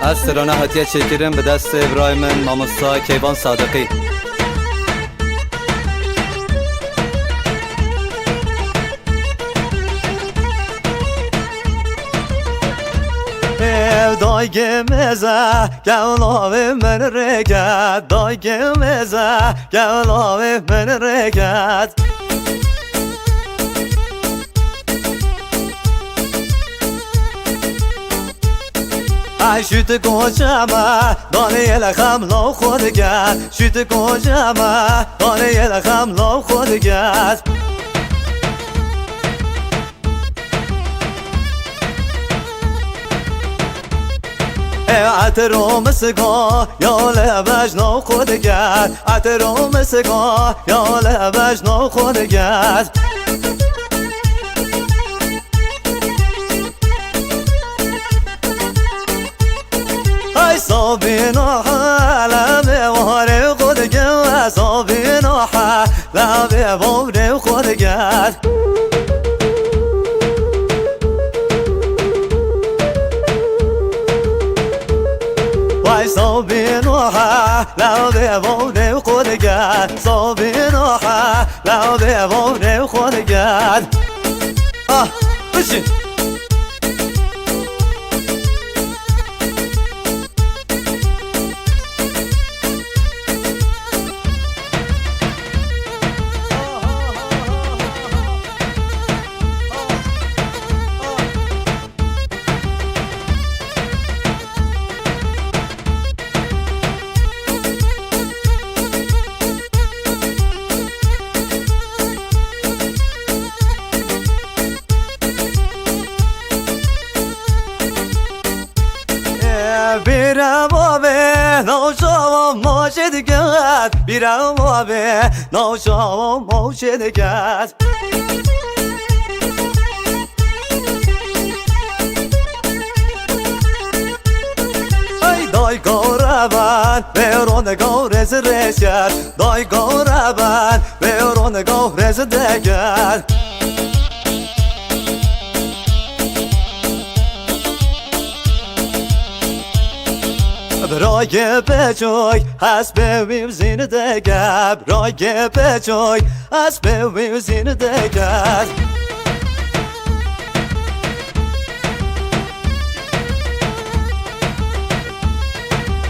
از ترانه هاتیه چکرم به دست ابراهیم ماموسا کیوان صادقی. Daygimize gevlavi men reget, daygimize gevlavi men reget. Ay şütü kocama, daniyel xamlo khod gad. Şütü kocama, daniyel xamlo khod gad. عطر مسکا یا لبش نو خود گرد عطر مسکا یا لبش نو خود گرد ای صابینا حلم واره خود گرد صابینا حلم واره خود گرد صابينوها لو بيبوني وخدقات صابينوها لو بيبوني وخدقات بشي بیرم آبه نوشام ماشد گد بیرم آبه نوشام ماشد گد ای دای گوربان بیرون گورز رشد دای گوربان بیرون گورز دگد برای بچوی هست ببیم زین دگب برای بچوی هست ببیم زین دگب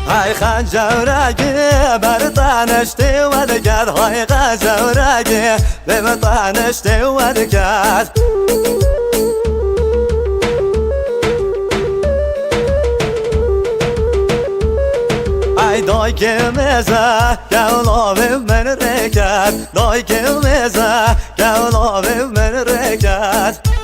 های خنجرگی بر تنشتی و دگد های خنجرگی بر تنشتی و دگد Daygimize gevlavi men reget Daygimize gevlavi men reget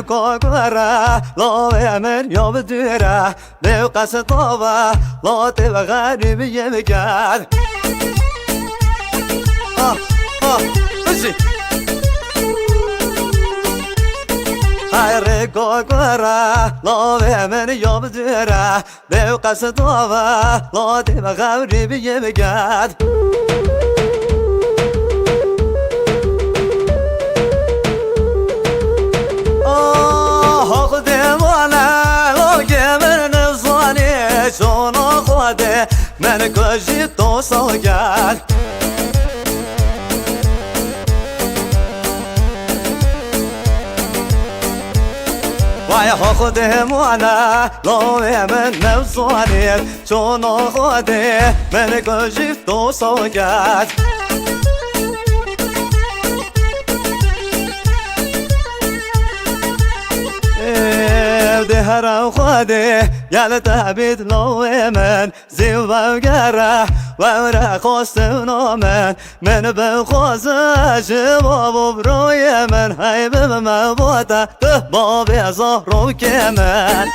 كوكورا لا يمن يوم الديرة بقص طوبة لا تبغى غريب يمكان بشي هاي كوكورا لا يمن يوم الديرة بقص طوبة لا تبغى غريب يمكان چون خواده من کشی تو سوگر وای خواده مانا لوه من نفسانید چون خواده من کشی تو سوگر خودی هر خودی یل تبید لو من زیو و گره و را خواست نامن من به خوازش بابو بروی من های به من باتا ده بابی زهرو که من